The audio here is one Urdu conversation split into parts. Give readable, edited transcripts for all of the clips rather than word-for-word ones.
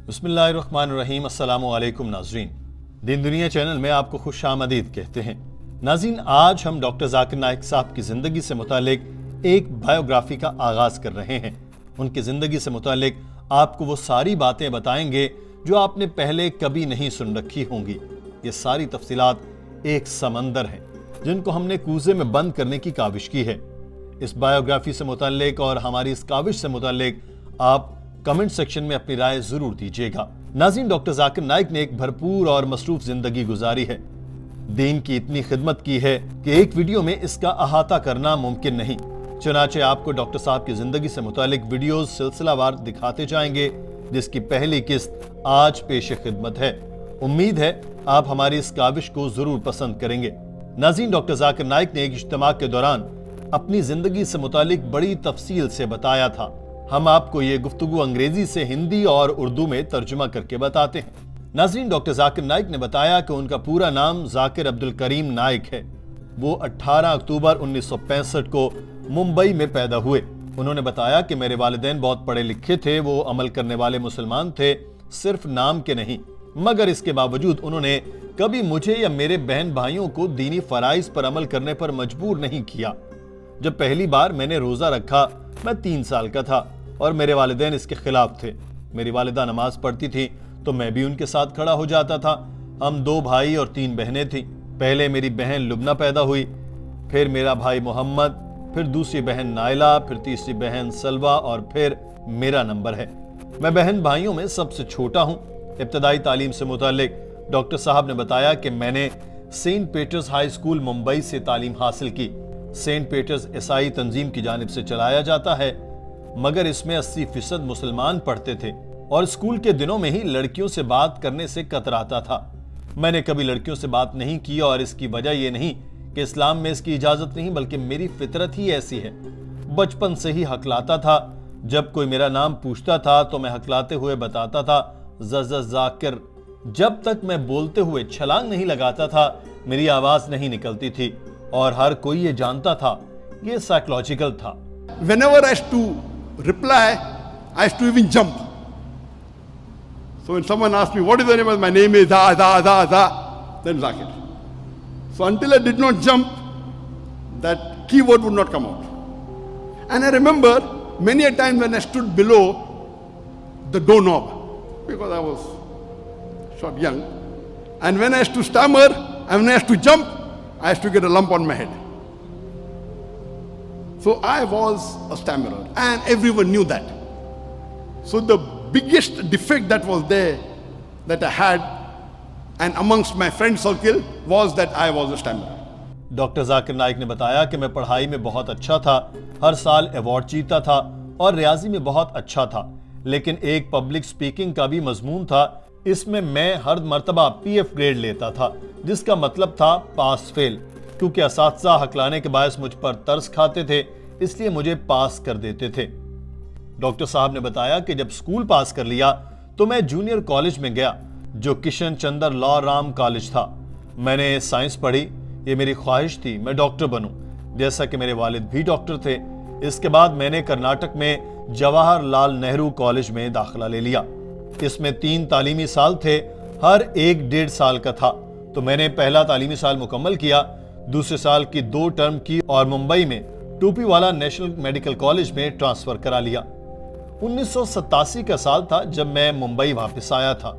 بسم اللہ الرحمن الرحیم۔ السلام علیکم ناظرین، دین دنیا چینل میں آپ کو خوش آمدید کہتے ہیں۔ ناظرین، آج ہم ڈاکٹر ذاکر نائک صاحب کی زندگی سے متعلق ایک بائیوگرافی کا آغاز کر رہے ہیں۔ ان کی زندگی سے متعلق آپ کو وہ ساری باتیں بتائیں گے جو آپ نے پہلے کبھی نہیں سن رکھی ہوں گی۔ یہ ساری تفصیلات ایک سمندر ہیں جن کو ہم نے کوزے میں بند کرنے کی کاوش کی ہے۔ اس بائیوگرافی سے متعلق اور ہماری اس کاوش سے متعلق آپ کمنٹ سیکشن میں اپنی رائے ضرور دیجیے گا۔ ناظرین، ڈاکٹر ذاکر نائک نے ایک بھرپور اور مصروف زندگی گزاری ہے۔ دین کی اتنی خدمت کی ہے کہ ایک ویڈیو میں اس کا احاطہ کرنا ممکن نہیں۔ چنانچہ آپ کو ڈاکٹر صاحب کی زندگی سے متعلق ویڈیوز سلسلہ وار دکھاتے جائیں گے، جس کی پہلی قسط آج پیش خدمت ہے۔ امید ہے آپ ہماری اس کاوش کو ضرور پسند کریں گے۔ ناظرین، ڈاکٹر ذاکر نائک نے ایک اجتماع کے دوران اپنی زندگی سے متعلق بڑی تفصیل سے بتایا تھا۔ ہم آپ کو یہ گفتگو انگریزی سے ہندی اور اردو میں ترجمہ کر کے بتاتے ہیں۔ ناظرین، ڈاکٹر ذاکر نائک نے بتایا کہ ان کا پورا نام ذاکر عبدالکریم نائک ہے۔ وہ 18 اکتوبر 1965 کو ممبئی میں پیدا ہوئے۔ انہوں نے بتایا کہ میرے والدین بہت پڑھے لکھے تھے، وہ عمل کرنے والے مسلمان تھے، صرف نام کے نہیں، مگر اس کے باوجود انہوں نے کبھی مجھے یا میرے بہن بھائیوں کو دینی فرائض پر عمل کرنے پر مجبور نہیں کیا۔ جب پہلی بار میں نے روزہ رکھا، میں 3 سال کا تھا اور میرے والدین اس کے خلاف تھے۔ میری والدہ نماز پڑھتی تھی تو میں بھی ان کے ساتھ کھڑا ہو جاتا تھا۔ ہم 2 بھائی اور 3 بہنیں تھیں۔ پہلے میری بہن لبنہ پیدا ہوئی، پھر میرا بھائی محمد، پھر دوسری بہن نائلہ، پھر تیسری بہن سلوہ اور پھر میرا نمبر ہے۔ میں بہن بھائیوں میں سب سے چھوٹا ہوں۔ ابتدائی تعلیم سے متعلق ڈاکٹر صاحب نے بتایا کہ میں نے Saint Peter's High School Mumbai سے تعلیم حاصل کی۔ سینٹ پیٹرز عیسائی تنظیم کی جانب سے چلایا جاتا ہے، مگر اس میں 80% مسلمان پڑھتے تھے اور اسکول کے دنوں میں ہی لڑکیوں سے بات کرنے سے کتراتا تھا۔ میں نے کبھی لڑکیوں سے بات نہیں کی اور اس کی وجہ یہ نہیں کہ اسلام میں اس کی اجازت نہیں، بلکہ میری فطرت ہی ایسی ہے۔ بچپن سے ہی ہکلاتا تھا۔ جب کوئی میرا نام پوچھتا تھا تو میں ہکلاتے ہوئے بتاتا تھا ذاکر۔ جب تک میں بولتے ہوئے چھلانگ نہیں لگاتا تھا میری آواز نہیں نکلتی تھی، اور ہر کوئی یہ جانتا تھا۔ یہ سائیکولوجیکل تھا۔ Whenever I used to reply, I used to even jump. So when someone asked me, what is the name? My name is then Zakir. So until I did not jump, that keyword would not come out. And I remember many a time when I stood below the doorknob, because I was short young, and when I used to stammer, and when I used to jump, I used to get a lump on my head. So I was a stammerer, and everyone knew that. So the biggest defect that was there, that I had, and amongst my friend circle, was that I was a stammerer. Doctor Zakir Naik نے بتایا کہ میں پڑھائی میں بہت اچھا تھا، ہر سال ایوارڈ جیتا تھا اور ریاضی میں بہت اچھا تھا، لیکن ایک پبلک سپیکنگ کا بھی مضمون تھا۔ اس میں ہر مرتبہ PF گریڈ لیتا تھا، جس کا مطلب تھا پاس فیل۔ کیونکہ اساتذہ ہکلانے کے باعث مجھ پر ترس کھاتے تھے، اس لیے مجھے پاس کر دیتے تھے۔ ڈاکٹر صاحب نے بتایا کہ جب سکول پاس کر لیا تو میں جونیئر کالج میں گیا، جو کشن چندر لا رام کالج تھا۔ میں نے سائنس پڑھی۔ یہ میری خواہش تھی میں ڈاکٹر بنوں، جیسا کہ میرے والد بھی ڈاکٹر تھے۔ اس کے بعد میں نے کرناٹک میں جواہر لال نہرو کالج میں داخلہ لے لیا۔ اس میں 3 تعلیمی سال تھے، ہر ایک 1.5 سال کا تھا۔ تو میں نے پہلا تعلیمی سال مکمل کیا، دوسرے سال کی 2 ٹرم کی اور ممبئی میں ٹوپی والا نیشنل میڈیکل کالج میں ٹرانسفر کرا لیا۔ 1987 کا سال تھا جب میں ممبئی واپس آیا تھا۔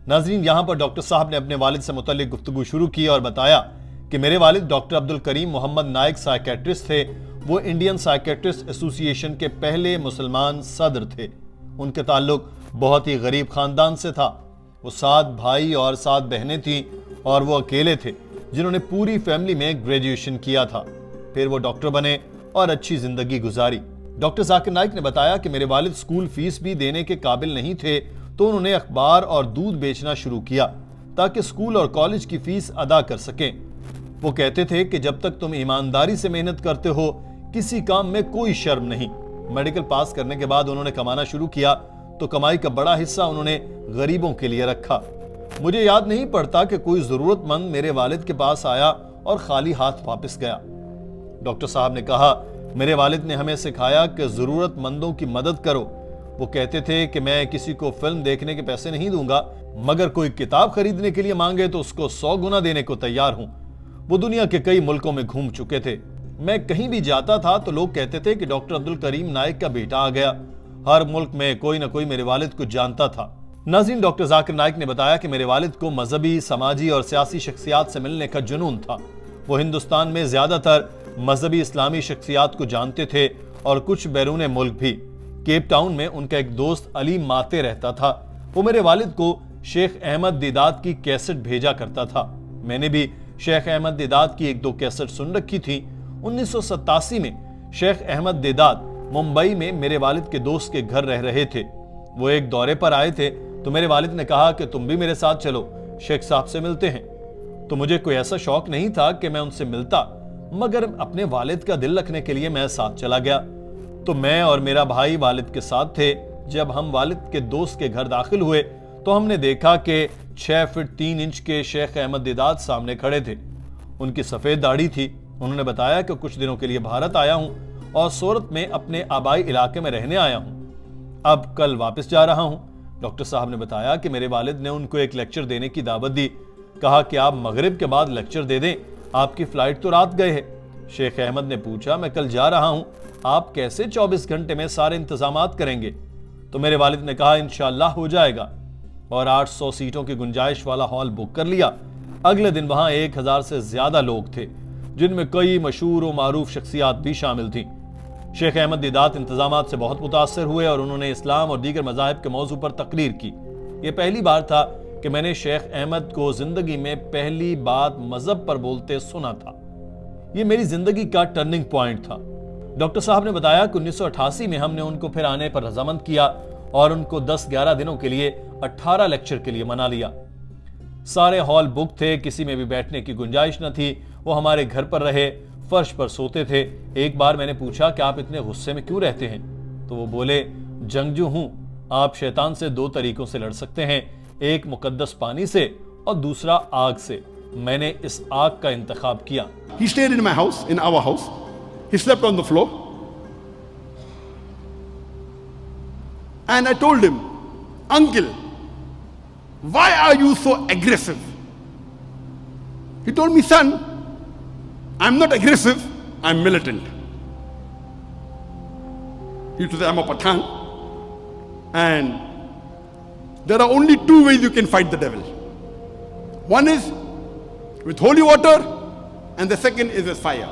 ناظرین، یہاں پر ڈاکٹر صاحب نے اپنے والد سے متعلق گفتگو شروع کی اور بتایا کہ میرے والد ڈاکٹر عبدالکریم محمد نائک سائیکیٹرسٹ تھے۔ وہ انڈین سائیکیٹرسٹ ایسوسی ایشن کے پہلے مسلمان صدر تھے۔ ان کے تعلق بہت ہی غریب خاندان سے تھا۔ وہ 7 بھائی اور 7 بہنیں تھیں، اور وہ اکیلے تھے جنہوں نے پوری فیملی میں گریجویشن کیا تھا۔ پھر وہ ڈاکٹر بنے اور اچھی زندگی گزاری۔ ڈاکٹر ذاکر نائک نے بتایا کہ میرے والد اسکول فیس بھی دینے کے قابل نہیں تھے، تو انہوں نے اخبار اور دودھ بیچنا شروع کیا تاکہ اسکول اور کالج کی فیس ادا کر سکیں۔ وہ کہتے تھے کہ جب تک تم ایمانداری سے محنت کرتے ہو، کسی کام میں کوئی شرم نہیں۔ میڈیکل پاس کرنے کے بعد انہوں نے کمانا شروع کیا، تو کمائی کا بڑا حصہ انہوں نے غریبوں کے لیے رکھا۔ مجھے یاد نہیں پڑتا کہ کوئی ضرورت مند میرے والد کے پاس آیا اور خالی ہاتھ واپس گیا۔ ڈاکٹر صاحب نے کہا، میرے والد نے ہمیں سکھایا کہ ضرورت مندوں کی مدد کرو۔ وہ کہتے تھے کہ میں کسی کو فلم دیکھنے کے پیسے نہیں دوں گا، مگر کوئی کتاب خریدنے کے لیے مانگے تو اس کو 100 گنا دینے کو تیار ہوں۔ وہ دنیا کے کئی ملکوں میں گھوم چکے تھے۔ میں کہیں بھی جاتا تھا تو لوگ کہتے تھے کہ ڈاکٹر عبدالکریم نائک کا بیٹا آ گیا۔ ہر ملک میں کوئی نہ کوئی میرے والد کو جانتا تھا۔ ناظرین، ڈاکٹر ذاکر نائک نے بتایا کہ میرے والد کو مذہبی، سماجی اور سیاسی شخصیات سے ملنے کا جنون تھا۔ وہ ہندوستان میں زیادہ تر مذہبی اسلامی شخصیات کو جانتے تھے اور کچھ بیرون ملک بھی۔ کیپ ٹاؤن میں ان کا ایک دوست علی ماتے رہتا تھا۔ وہ میرے والد کو شیخ احمد دیدات کی کیسٹ بھیجا کرتا تھا۔ میں نے بھی شیخ احمد دیدات کی 1-2 کیسٹ سن رکھی تھی۔ 1987 میں شیخ احمد دیدات ممبئی میں میرے والد کے دوست کے گھر رہ رہے تھے۔ وہ ایک دورے پر آئے تھے تو میرے والد نے کہا کہ تم بھی میرے ساتھ چلو، شیخ صاحب سے ملتے ہیں۔ تو مجھے کوئی ایسا شوق نہیں تھا کہ میں ان سے ملتا، مگر اپنے والد کا دل رکھنے کے لیے میں ساتھ چلا گیا۔ تو میں اور میرا بھائی والد کے ساتھ تھے۔ جب ہم والد کے دوست کے گھر داخل ہوئے تو ہم نے دیکھا کہ 6 فٹ 3 انچ کے شیخ احمد دیدات سامنے کھڑے تھے۔ ان کی سفید داڑھی تھی۔ انہوں نے بتایا کہ کچھ دنوں کے لیے بھارت آیا ہوں اور سورت میں اپنے آبائی علاقے میں رہنے آیا ہوں، اب کل واپس جا رہا ہوں۔ ڈاکٹر صاحب نے بتایا کہ میرے والد نے ان کو ایک لیکچر دینے کی دعوت دی۔ کہا کہ آپ مغرب کے بعد لیکچر دے دیں، آپ کی فلائٹ تو رات گئے ہے۔ شیخ احمد نے پوچھا میں کل جا رہا ہوں، آپ کیسے 24 گھنٹے میں سارے انتظامات کریں گے؟ تو میرے والد نے کہا انشاءاللہ ہو جائے گا، اور 800 سیٹوں کی گنجائش والا ہال بک کر لیا۔ اگلے دن وہاں 1000 سے زیادہ لوگ تھے، جن میں کئی مشہور و معروف شخصیات بھی شامل تھیں۔ شیخ احمد دیدات انتظامات سے بہت متاثر ہوئے اور انہوں نے اسلام اور دیگر مذاہب کے موضوع پر تقریر کی۔ یہ پہلی بار تھا کہ میں نے شیخ احمد کو زندگی میں پہلی بات مذہب پر بولتے سنا تھا۔ یہ میری زندگی کا ٹرننگ پوائنٹ تھا۔ ڈاکٹر صاحب نے بتایا کہ 1988 میں ہم نے ان کو پھر آنے پر رضامند کیا اور ان کو 10-11 دنوں کے لیے 18 لیکچر کے لیے منا لیا۔ سارے ہال بک تھے، کسی میں بھی بیٹھنے کی گنجائش نہ تھی۔ وہ ہمارے گھر پر رہے، فرش پر سوتے تھے۔ ایک بار میں نے پوچھا کہ آپ اتنے غصے میں کیوں رہتے ہیں؟ تو وہ بولے جنگجو ہوں، آپ شیطان سے 2 طریقوں سے لڑ سکتے ہیں، ایک مقدس پانی سے اور دوسرا آگ سے۔ میں نے اس آگ کا انتخاب کیا۔ He stayed in my house, in our house. He slept on the floor. And I told him, Uncle, why are you so aggressive? He told me, son, I'm not aggressive, I'm militant. He used to say, I'm a Pathan. And there are only 2 ways you can fight the devil. One is with holy water, and the second is with fire.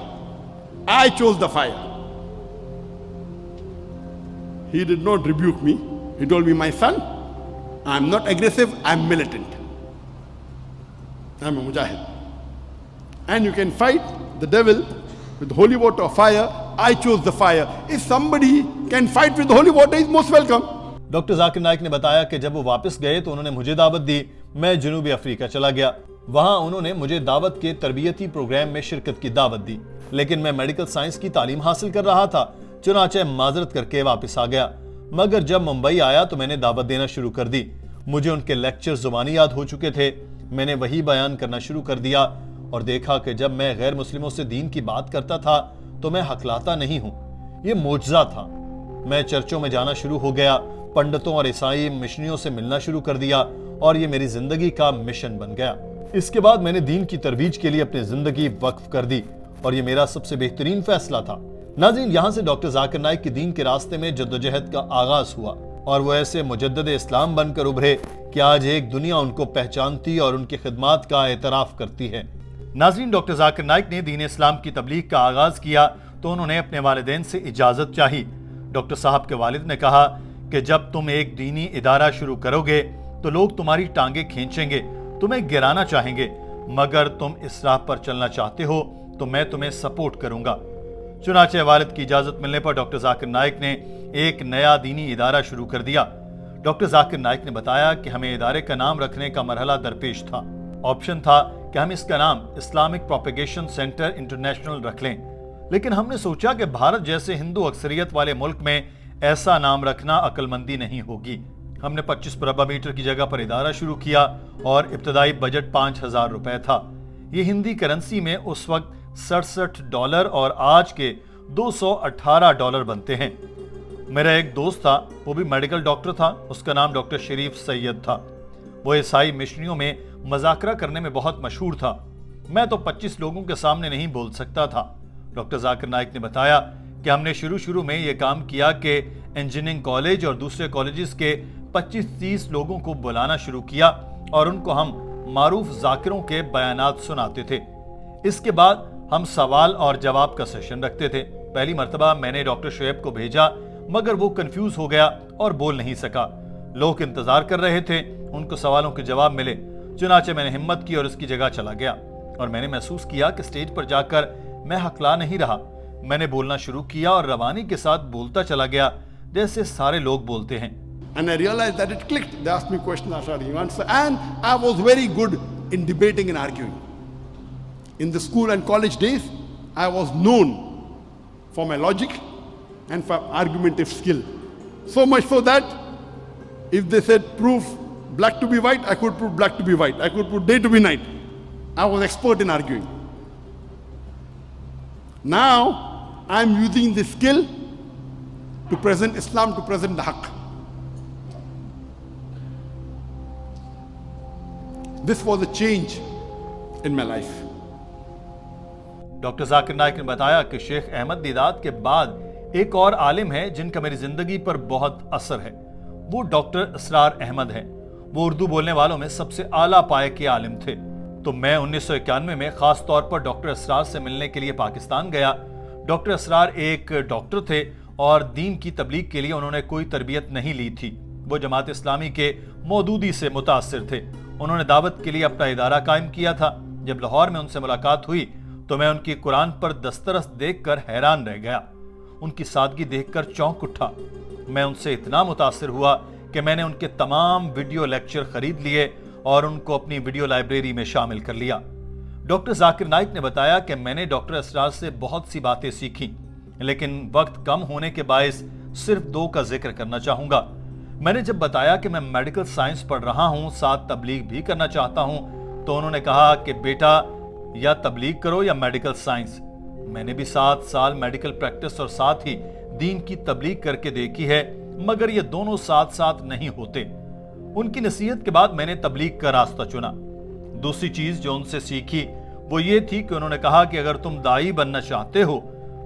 I chose the fire. He did not rebuke me. He told me, my son, I'm not aggressive, I'm militant. I'm a mujahid. And you can fight the devil with holy water or fire. I chose the fire. If somebody can fight with holy water, he's most welcome. Doctor Zakir Naik نے بتایا کہ جب وہ واپس گئے تو انہوں نے مجھے دعوت دی۔ میں جنوبی افریقہ چلا گیا۔ وہاں انہوں نے مجھے دعوت کے تربیتی پروگرام میں شرکت کی دعوت دی، لیکن میں میڈیکل سائنس کی تعلیم حاصل کر رہا تھا، چنانچہ معذرت کر کے واپس آ گیا۔ مگر جب ممبئی آیا تو میں نے دعوت دینا شروع کر دی۔ مجھے ان کے لیکچر زبانی یاد ہو چکے تھے۔ میں نے وہی بیان کرنا شروع کر دیا اور دیکھا کہ جب میں غیر مسلموں سے دین کی بات کرتا تھا تو میں ہکلاتا نہیں ہوں۔ یہ معجزہ تھا۔ میں چرچوں میں جانا شروع ہو گیا، پنڈتوں اور عیسائی مشنریوں سے ملنا شروع کر دیا، اور یہ میری زندگی کا مشن بن گیا۔ اس کے بعد میں نے دین کی ترویج کے لیے اپنی زندگی وقف کر دی، اور یہ میرا سب سے بہترین فیصلہ تھا۔ ناظرین، یہاں سے ڈاکٹر ذاکر نائک کی دین کے راستے میں جدوجہد کا آغاز ہوا، اور وہ ایسے مجدد اسلام بن کر ابھرے کہ آج ایک دنیا ان کو پہچانتی اور ان کی خدمات کا اعتراف کرتی ہے۔ ناظرین، ڈاکٹر ذاکر نائک نے دین اسلام کی تبلیغ کا آغاز کیا تو انہوں نے اپنے والدین سے اجازت چاہی۔ ڈاکٹر صاحب کے والد نے کہا کہ جب تم ایک دینی ادارہ شروع کرو گے تو لوگ تمہاری ٹانگیں کھینچیں گے، تمہیں گرانا چاہیں گے، مگر تم اس راہ پر چلنا چاہتے ہو تو میں تمہیں سپورٹ کروں گا۔ چنانچہ والد کی اجازت ملنے پر ڈاکٹر ذاکر نائک نے ایک نیا دینی ادارہ شروع کر دیا۔ ڈاکٹر ذاکر نائک نے بتایا کہ ہمیں ادارے کا نام رکھنے کا مرحلہ درپیش تھا۔ آپشن تھا کہ ہم اس کا نام اسلامک پروپیگیشن سینٹر انٹرنیشنل رکھ لیں، لیکن ہم نے سوچا کہ بھارت جیسے ہندو اکثریت والے ملک میں ایسا نام رکھنا عقل مندی نہیں ہوگی۔ ہم نے 25 مربع میٹر کی جگہ پر ادارہ شروع کیا اور ابتدائی بجٹ 5000 روپے تھا۔ یہ ہندی کرنسی میں اس وقت $67 اور آج کے $218 بنتے ہیں۔ میرا ایک دوست تھا, وہ بھی میڈیکل ڈاکٹر تھا, اس کا نام ڈاکٹر شریف سید تھا. وہ عیسائی مشنریوں میں مذاکرہ کرنے میں بہت مشہور تھا. میں تو 25 لوگوں کے سامنے نہیں بول سکتا تھا. ڈاکٹر ذاکر نائک نے بتایا کہ ہم نے شروع میں یہ کام کیا کہ انجینئرنگ کالج اور دوسرے کالجز کے 25-30 لوگوں کو بلانا شروع کیا اور ان کو ہم معروف ذاکروں کے بیانات سناتے تھے. اس کے بعد ہم سوال اور جواب کا سیشن رکھتے تھے. پہلی مرتبہ میں نے ڈاکٹر شعیب کو بھیجا مگر وہ کنفیوز ہو گیا اور بول نہیں سکا. لوگ انتظار کر رہے تھے, ان کو سوالوں کے جواب ملے. چنانچہ میں نے ہمت کی اور اس کی جگہ چلا گیا اور میں نے محسوس کیا کہ سٹیج پر جا کر میں حقلا نہیں رہا. میں نے بولنا شروع کیا اور روانی کے ساتھ بولتا چلا گیا جیسے سارے لوگ بولتے ہیں. And I realized that it clicked. They asked me questions, I started giving answers. And I was very good in debating and arguing. In the school and college days, I was known for my logic and for argumentative skill. So much so that if they said prove black to be white, I could prove black to be white. I could prove day to be night. I was expert in arguing. Now, I am using this skill to present Islam, to present the Haqq. This was a change in my life. Doctor Zakir Naik نے بتایا کہ شیخ احمد دیدات کے بعد ایک اور عالم ہے جن کا میری زندگی پر بہت اثر ہے. وہ ڈاکٹر اسرار احمد ہیں. وہ اردو بولنے والوں میں سب سے اعلیٰ پائے کے عالم تھے. تو میں 1991 میں خاص طور پر ڈاکٹر اسرار سے ملنے کے لیے پاکستان گیا. ڈاکٹر اسرار ایک ڈاکٹر تھے اور دین کی تبلیغ کے لیے انہوں نے کوئی تربیت نہیں لی تھی. وہ جماعت اسلامی کے مودودی سے متاثر تھے. انہوں نے دعوت کے لیے اپنا ادارہ قائم کیا تھا. جب لاہور میں ان سے ملاقات ہوئی تو میں ان کی قرآن پر دسترس دیکھ کر حیران رہ گیا. ان کی سادگی دیکھ کر چونک اٹھا. میں ان سے اتنا متاثر ہوا کہ میں نے ان کے تمام ویڈیو لیکچر خرید لیے اور ان کو اپنی ویڈیو لائبریری میں شامل کر لیا. ڈاکٹر ذاکر نائک نے بتایا کہ میں نے ڈاکٹر اسرار سے بہت سی باتیں سیکھیں, لیکن وقت کم ہونے کے باعث صرف 2 کا ذکر کرنا چاہوں گا. میں نے جب بتایا کہ میں میڈیکل سائنس پڑھ رہا ہوں, ساتھ تبلیغ بھی کرنا چاہتا ہوں, تو انہوں نے کہا کہ بیٹا یا تبلیغ کرو یا میڈیکل سائنس. میں نے بھی 7 سال میڈیکل پریکٹس اور ساتھ ہی دین کی تبلیغ کر کے دیکھی ہے, مگر یہ دونوں ساتھ ساتھ نہیں ہوتے. ان کی نصیحت کے بعد میں نے تبلیغ کا راستہ چنا. دوسری چیز جو ان سے سیکھی وہ یہ تھی کہ انہوں نے کہا کہ اگر تم داعی بننا چاہتے ہو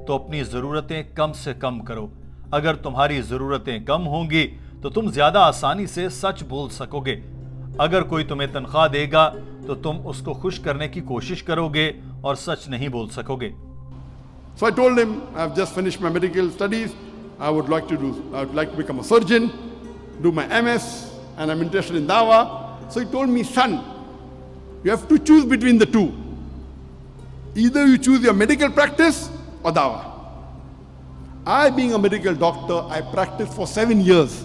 تو اپنی ضرورتیں کم سے کم کرو. اگر تمہاری ضرورتیں کم ہوں گی تو تم زیادہ آسانی سے سچ بول سکو گے. اگر کوئی تمہیں تنخواہ دے گا تو تم اس کو خوش کرنے کی کوشش کرو گے اور سچ نہیں بول سکو گے. So I told him, I have just finished my medical studies. I would like to become a surgeon, do my MS, and I'm interested in dawah. So he told me, son, you have to choose between the two. Either you choose your medical practice or dawah. I, being a medical doctor, I practiced for 7 years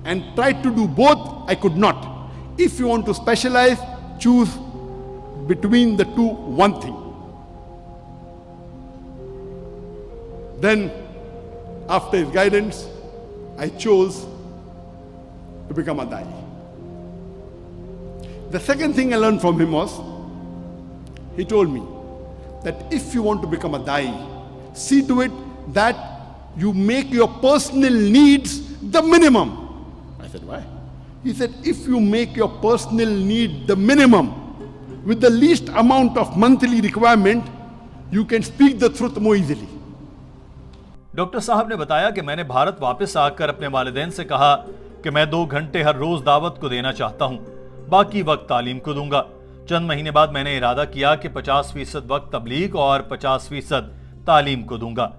and tried to do both. I could not. If you want to specialize, choose between the two one thing. Then, after his guidance, I chose to become a da'i. The second thing I learned from him was, he told me that if you want to become a da'i, see to it that you make your personal needs the minimum. I said, why? He said, if you make your personal need the minimum, with the least amount of monthly requirement, you can speak the truth more easily. Doctor صاحب نے بتایا کہ میں نے بھارت واپس آ کر اپنے والدین سے کہا کہ میں 2 گھنٹے ہر روز دعوت کو دینا چاہتا ہوں, باقی وقت تعلیم کو دوں گا. چند مہینے بعد میں نے ارادہ کیا کہ 50% وقت تبلیغ اور 50% تعلیم کو دوں گا.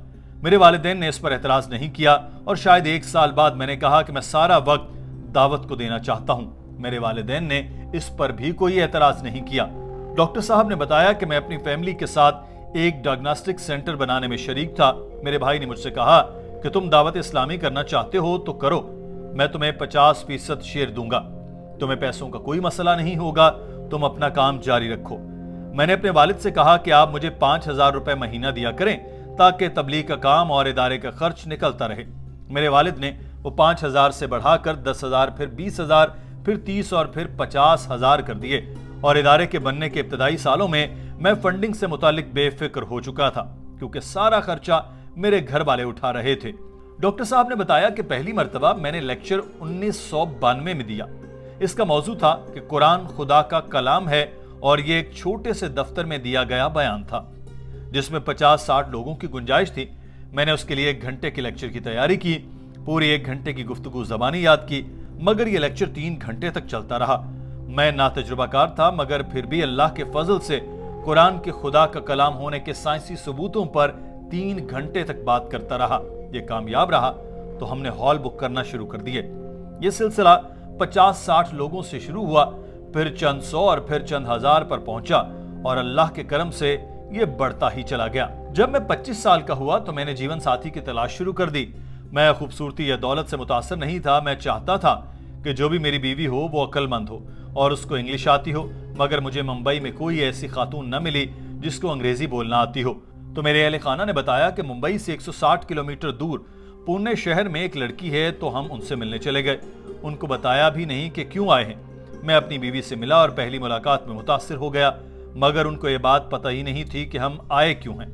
میرے والدین نے اس پر اعتراض نہیں کیا اور شاید 1 سال بعد میں نے کہا کہ میں سارا وقت دعوت کو دینا چاہتا ہوں. میرے والدین نے اس پر بھی کوئی اعتراض نہیں کیا. ڈاکٹر صاحب نے بتایا کہ میں اپنی فیملی کے ساتھ ایک ڈائگنوسٹک سینٹر بنانے میں شریک تھا. میرے بھائی نے مجھ سے کہا کہ تم دعوت اسلامی کرنا چاہتے ہو تو کرو, میں تمہیں 50% شیئر دوں گا, تمہیں پیسوں کا کوئی مسئلہ نہیں ہوگا, تم اپنا کام جاری رکھو. میں نے اپنے والد سے کہا کہ آپ مجھے 5,000 روپے مہینہ دیا کریں تاکہ تبلیغ کا کام اور ادارے کا خرچ نکلتا رہے. میرے والد نے وہ 5,000 سے بڑھا کر 10,000, پھر 20,000, پھر 30 اور پھر 50,000 کر دیے, اور ادارے کے بننے کے ابتدائی سالوں میں میں فنڈنگ سے متعلق بے فکر ہو چکا تھا کیونکہ سارا خرچہ میرے گھر والے اٹھا رہے تھے. ڈاکٹر صاحب نے بتایا کہ پہلی مرتبہ میں نے لیکچر 1992 میں دیا۔ اس کا موضوع تھا کہ قرآن خدا کا کلام ہے اور یہ ایک چھوٹے سے دفتر میں دیا گیا بیان تھا جس میں 50-60 لوگوں کی گنجائش تھی۔ میں نے اس کے لیے 1 گھنٹے کی لیکچر کی تیاری کی، پوری 1 گھنٹے کی گفتگو زبانی یاد کی، مگر یہ لیکچر 3 گھنٹے تک چلتا رہا۔ میں ناتجربہ کار تھا مگر پھر بھی اللہ کے فضل سے قرآن کے خدا کا کلام ہونے کے سائنسی ثبوتوں پر 3 گھنٹے تک بات کرتا رہا۔ یہ کامیاب رہا تو ہم نے ہال بک کرنا شروع کر دیے۔ یہ سلسلہ 50-60 لوگوں سے شروع ہوا، پھر چند 100 اور پھر چند ہزار پر پہنچا اور اللہ کے کرم سے یہ بڑھتا ہی چلا گیا۔ جب میں 25 سال کا ہوا تو میں نے جیون ساتھی کی تلاش شروع کر دی۔ میں خوبصورتی یا دولت سے متاثر نہیں تھا، میں چاہتا تھا کہ جو بھی میری بیوی ہو وہ عقل مند ہو اور اس کو انگلش آتی ہو، مگر مجھے ممبئی میں کوئی ایسی خاتون نہ ملی جس کو انگریزی بولنا آتی ہو۔ تو میرے اہل خانہ نے بتایا کہ ممبئی سے 160 کلومیٹر دور پونے شہر میں ایک لڑکی ہے، تو ہم ان سے ملنے چلے گئے۔ ان کو بتایا بھی نہیں کہ کیوں آئے ہیں۔ میں اپنی بیوی سے ملا اور پہلی ملاقات میں متاثر ہو گیا، مگر ان کو یہ بات پتہ ہی نہیں تھی کہ ہم آئے کیوں ہیں۔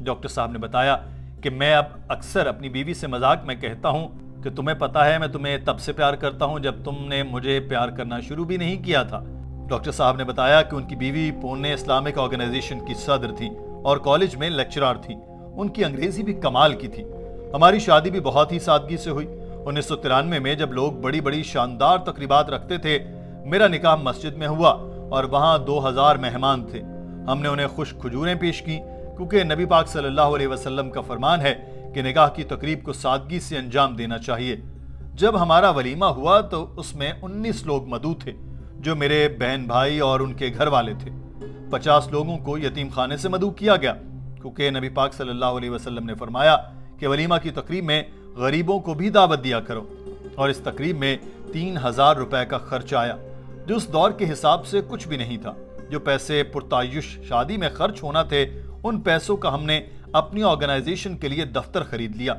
ڈاکٹر صاحب نے بتایا کہ میں اب اکثر اپنی بیوی سے مذاق میں کہتا ہوں کہ تمہیں پتہ ہے میں تمہیں تب سے پیار کرتا ہوں جب تم نے مجھے پیار کرنا شروع بھی نہیں کیا تھا۔ ڈاکٹر صاحب نے بتایا کہ ان کی بیوی پونے اسلامک آرگنائزیشن کی صدر تھی اور کالج میں لیکچرار تھی۔ ان کی انگریزی بھی کمال کی تھی۔ ہماری شادی بھی بہت ہی سادگی سے ہوئی۔ 1993 میں جب لوگ بڑی بڑی شاندار تقریبات رکھتے تھے، میرا نکاح مسجد میں ہوا اور وہاں 2000 مہمان تھے۔ ہم نے انہیں خوش کھجوریں پیش کی کیونکہ نبی پاک صلی اللہ علیہ وسلم کا فرمان ہے کہ نکاح کی تقریب کو سادگی سے انجام دینا چاہیے۔ جب ہمارا ولیمہ ہوا تو اس میں 19 لوگ مدعو تھے جو میرے بہن بھائی اور ان کے گھر والے تھے۔ 50 لوگوں کو یتیم خانے سے مدعو کیا گیا کیونکہ نبی پاک صلی اللہ علیہ وسلم نے فرمایا کہ ولیمہ کی تقریب میں غریبوں کو بھی دعوت دیا کرو، اور اس تقریب میں 3000 روپے کا خرچ آیا جو اس دور کے حساب سے کچھ بھی نہیں تھا۔ جو پیسے پرتعیش شادی میں خرچ ہونا تھے ان پیسوں کا ہم نے اپنی آرگنائزیشن کے لیے دفتر خرید لیا۔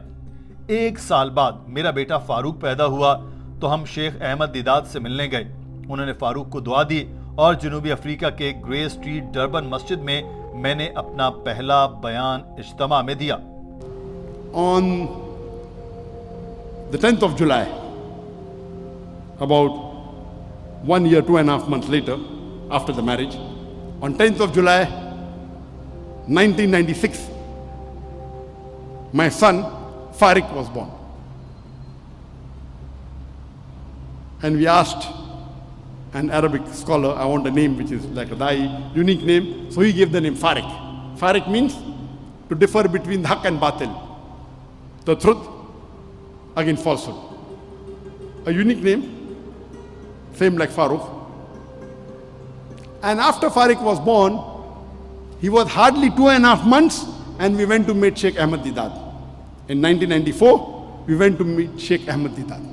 1 سال بعد میرا بیٹا فاروق پیدا ہوا تو ہم شیخ احمد دیدات سے ملنے گئے۔ انہوں نے فاروق کو دعا دی اور جنوبی افریقہ کے گرے اسٹریٹ ڈربن مسجد میں نے اپنا پہلا بیان اجتماع میں دیا۔ On the 10th of July, about 1 year, 2.5 months later, after the marriage, on 10th of July, 1996, my son, Farik, was born. And we asked an Arabic scholar, I want a name which is like a unique name, so he gave the name Farik. Farik means to differ between haq and batil, the truth against falsehood. A unique name, same like Farooq. And after Farik was born, he was hardly 2.5 months and we went to meet Sheikh Ahmad Deedat. In 1994, we went to meet Sheikh Ahmad Deedat.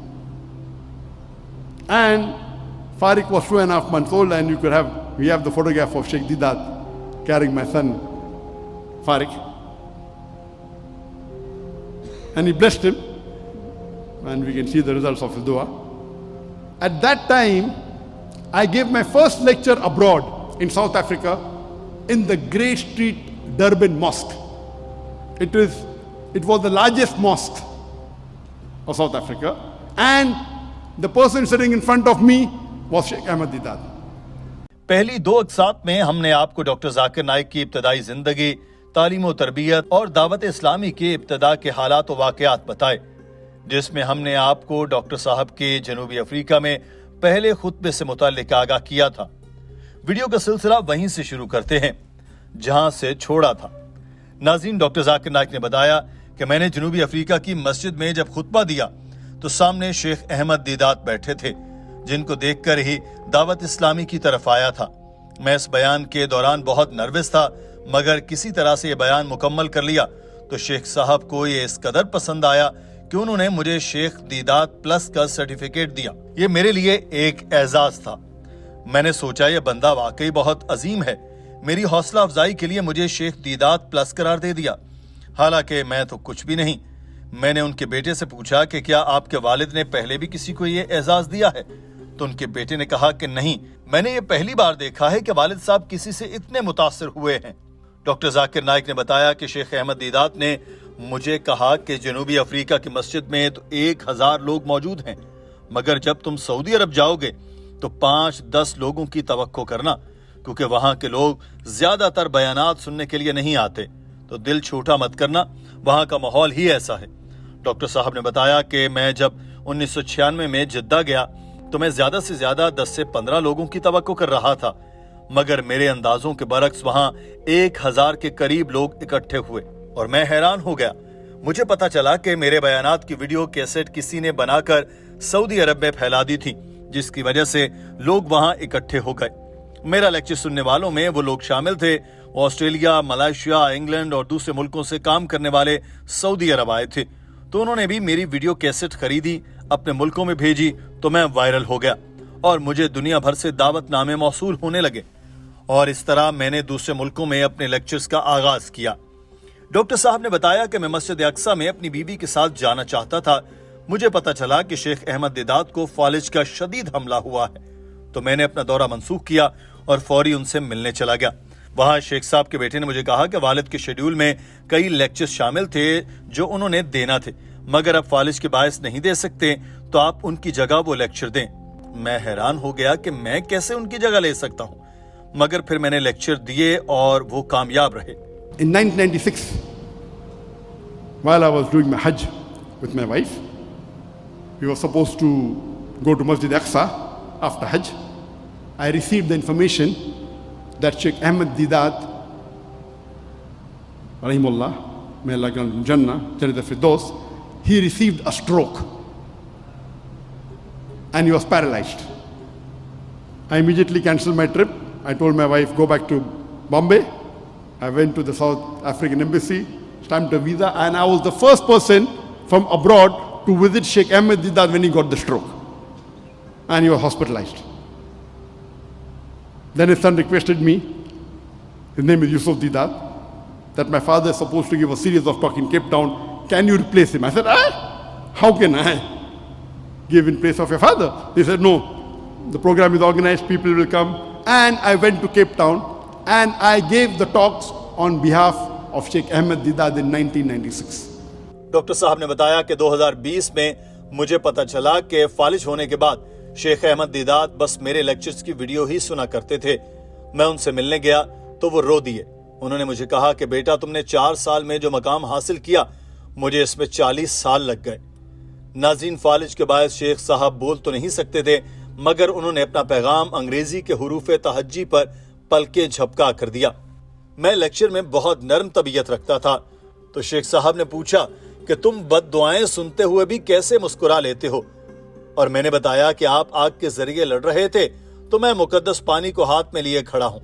And Farik was 2.5 months old, and we have the photograph of Sheikh Deedat carrying my son, Farik. And he blessed him, and we can see the results of his dua. At that time, I gave my first lecture abroad in South Africa in the Grey Street Durban Mosque. It was the largest mosque of South Africa, and the person sitting in front of me was Sheikh Ahmad Deedat. پہلی 2 اقساط میں ہم نے آپ کو ڈاکٹر ذاکر نائک کی ابتدائی زندگی، تعلیم و تربیت اور دعوت اسلامی کے ابتدا کے حالات و واقعات بتائے، جس میں ہم نے آپ کو ڈاکٹر صاحب کے جنوبی افریقہ میں پہلے خطبے سے متعلق آگاہ کیا تھا۔ ویڈیو کا سلسلہ وہیں سے شروع کرتے ہیں جہاں سے چھوڑا تھا۔ ناظرین، ڈاکٹر ذاکر نائک نے بتایا کہ میں نے جنوبی افریقہ کی مسجد میں جب خطبہ دیا تو سامنے شیخ احمد دیدات بیٹھے تھے، جن کو دیکھ کر ہی دعوت اسلامی کی طرف آیا تھا۔ میں اس بیان کے دوران بہت نروس تھا، مگر کسی طرح سے یہ بیان مکمل کر لیا تو شیخ صاحب کو یہ اس قدر پسند آیا کہ انہوں نے مجھے شیخ دیدات پلس کا سرٹیفکیٹ دیا۔ یہ میرے لیے ایک اعزاز تھا۔ میں نے سوچا یہ بندہ واقعی بہت عظیم ہے، میری حوصلہ افزائی کے لیے مجھے شیخ دیدات پلس قرار دے دیا، حالانکہ میں تو کچھ بھی نہیں۔ میں نے ان کے بیٹے سے پوچھا کہ کیا آپ کے والد نے پہلے بھی کسی کو یہ اعزاز دیا ہے؟ تو ان کے بیٹے نے کہا کہ نہیں، میں نے یہ پہلی بار دیکھا ہے کہ والد صاحب کسی سے اتنے متاثر ہوئے ہیں۔ ڈاکٹر ذاکر نائک نے بتایا کہ شیخ احمد دیدات نے مجھے کہا کہ جنوبی افریقہ کی مسجد میں تو 1000 لوگ موجود ہیں، مگر جب تم سعودی عرب جاؤ گے تو 5-10 لوگوں کی توقع کرنا، کیونکہ وہاں کے لوگ زیادہ تر بیانات سننے کے لیے نہیں آتے، تو دل چھوٹا مت کرنا، وہاں کا ماحول ہی ایسا ہے۔ ڈاکٹر صاحب نے بتایا کہ میں جب 1996 میں جدہ گیا تو میں زیادہ سے زیادہ 10 سے 15 لوگوں کی توقع کر رہا تھا، مگر میرے اندازوں کے برعکس وہاں 1000 کے قریب لوگ اکٹھے ہوئے اور میں حیران ہو گیا۔ مجھے پتا چلا کہ میرے بیانات کی ویڈیو کیسٹ کسی نے بنا کر سعودی عرب میں پھیلا دی تھی، جس کی وجہ سے لوگ وہاں اکٹھے ہو گئے۔ میرا لیکچر سننے والوں میں وہ لوگ شامل تھے، وہ آسٹریلیا، ملائیشیا، انگلینڈ اور دوسرے ملکوں سے کام کرنے والے سعودی عرب آئے تھے، تو انہوں نے بھی میری ویڈیو کیسٹ خریدی، اپنے ملکوں میں بھیجی، تو میں وائرل ہو گیا اور مجھے دنیا بھر سے دعوت نامے موصول ہونے لگے، اور اس طرح میں نے دوسرے ملکوں میں اپنے لیکچرز کا آغاز کیا۔ ڈاکٹر صاحب نے بتایا کہ میں مسجد اقصیٰ میں اپنی بیوی کے ساتھ جانا چاہتا تھا۔ مجھے پتا چلا کہ شیخ احمد دیدات کو فالج کا شدید حملہ ہوا ہے، تو میں نے اپنا دورہ منسوخ کیا اور فوری ان سے ملنے چلا گیا۔ وہاں شیخ صاحب کے بیٹے نے مجھے کہا کہ والد کے شیڈیول میں کئی لیکچر شامل تھے جو انہوں نے دینا تھے، مگر اب فالج کے باعث نہیں دے سکتے، تو آپ ان کی جگہ وہ لیکچر دیں۔ میں حیران ہو گیا کہ میں کیسے ان کی جگہ لے سکتا ہوں، مگر پھر میں نے لیکچر دیے اور وہ کامیاب رہے۔ In 1996, while I was doing my Hajj with my wife, we were supposed to go to Masjid Aqsa after Hajj. I received the information that Sheikh Ahmed Deedat, rahimullah, may Allah grant him Jannah, Jannat al-Firdaus, he received a stroke and he was paralyzed. I immediately cancelled my trip. I told my wife, go back to Bombay. I went to the South African Embassy, stamped a visa, and I was the first person from abroad to visit Sheikh Ahmed Deedat when he got the stroke. And he was hospitalized. Then his son requested me, his name is Yusuf Deedat, that my father is supposed to give a series of talk in Cape Town. Can you replace him? I said, how can I give in place of your father? He said, no, the program is organized, people will come. And I went to Cape Town and I gave the talks on behalf of Sheikh Ahmed Deedat in 1996. Doctor صاحب نے بتایا کہ 2020 میں مجھے پتا چلا کہ فالج ہونے کے بعد شیخ احمد دیدات بس میرے لیکچرز کی ویڈیو ہی سنا کرتے تھے۔ میں ان سے ملنے گیا تو وہ رو دیے۔ انہوں نے مجھے کہا کہ بیٹا تم نے 4 سال میں جو مقام حاصل کیا، مجھے اس میں 40 سال لگ گئے۔ ناظرین، فالج کے باعث شیخ صاحب بول تو نہیں سکتے تھے، مگر انہوں نے اپنا پیغام انگریزی کے حروف تہجی پر پلکیں جھپکا کر دیا۔ میں لیکچر میں بہت نرم طبیعت رکھتا تھا، تو شیخ صاحب نے پوچھا کہ تم بد دعائیں سنتے ہوئے بھی کیسے مسکرا لیتے ہو؟ اور میں نے بتایا کہ آپ آگ کے ذریعے لڑ رہے تھے تو میں مقدس پانی کو ہاتھ میں لیے کھڑا ہوں،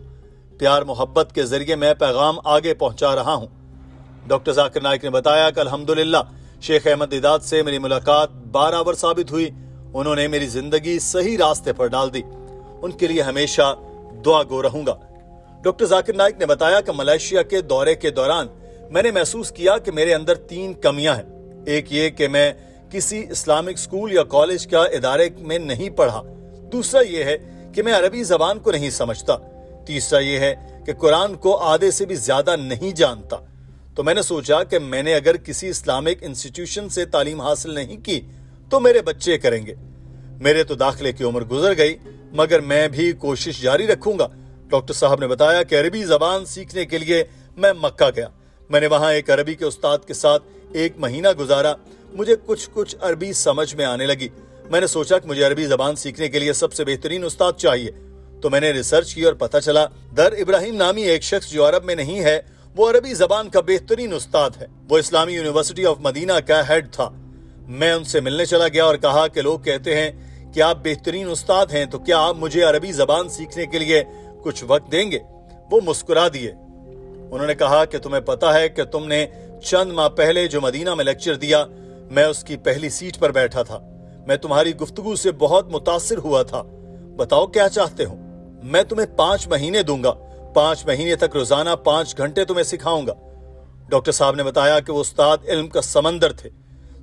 پیار محبت کے ذریعے میں پیغام آگے پہنچا رہا ہوں۔ ڈاکٹر ذاکر نائک نے بتایا کہ الحمدللہ شیخ احمد دیدات سے میری ملاقات بارآور ثابت ہوئی، انہوں نے میری زندگی صحیح راستے پر ڈال دی، ان کے لیے ہمیشہ دعا گو رہوں گا۔ ڈاکٹر ذاکر نائک نے بتایا کہ ملائیشیا کے دورے کے دوران میں نے محسوس کیا کہ میرے اندر 3 کمیاں ہیں۔ ایک یہ کہ میں کسی اسلامک اسکول یا کالج کا ادارے میں نہیں پڑھا، دوسرا یہ ہے کہ میں عربی زبان کو نہیں سمجھتا، تیسرا یہ ہے کہ قرآن کو آدھے سے بھی زیادہ نہیں جانتا۔ تو میں نے سوچا کہ میں نے اگر کسی اسلامک انسٹیٹیوشن سے تعلیم حاصل نہیں کی تو میرے بچے کریں گے۔ میرے تو داخلے کی عمر گزر گئی، مگر میں بھی کوشش جاری رکھوں گا۔ ڈاکٹر صاحب نے بتایا کہ عربی زبان سیکھنے کے لیے میں مکہ گیا۔ میں نے وہاں ایک عربی کے استاد کے ساتھ 1 مہینہ گزارا۔ مجھے کچھ عربی سمجھ میں آنے لگی۔ میں نے سوچا کہ مجھے عربی زبان سیکھنے کے لیے سب سے بہترین استاد چاہیے، تو میں نے ریسرچ کی اور پتہ چلا در ابراہیم نامی ایک شخص جو عرب میں نہیں ہے، وہ عربی زبان کا بہترین استاد ہے۔ وہ اسلامی یونیورسٹی آف مدینہ کا ہیڈ تھا۔ میں ان سے ملنے چلا گیا اور کہا کہ لوگ کہتے ہیں کہ آپ بہترین استاد ہیں، تو کیا آپ مجھے عربی زبان سیکھنے کے لیے کچھ وقت دیں گے؟ وہ مسکرا دیے۔ انہوں نے کہا کہ تمہیں پتہ ہے کہ تم نے چند ماہ پہلے جو مدینہ میں لیکچر دیا، میں اس کی پہلی سیٹ پر بیٹھا تھا۔ میں تمہاری گفتگو سے بہت متاثر ہوا تھا۔ بتاؤ کیا چاہتے ہو؟ میں تمہیں 5 مہینے دوں گا، 5 مہینے تک روزانہ 5 گھنٹے تمہیں سکھاؤں گا۔ ڈاکٹر صاحب نے بتایا کہ وہ استاد علم کا سمندر تھے،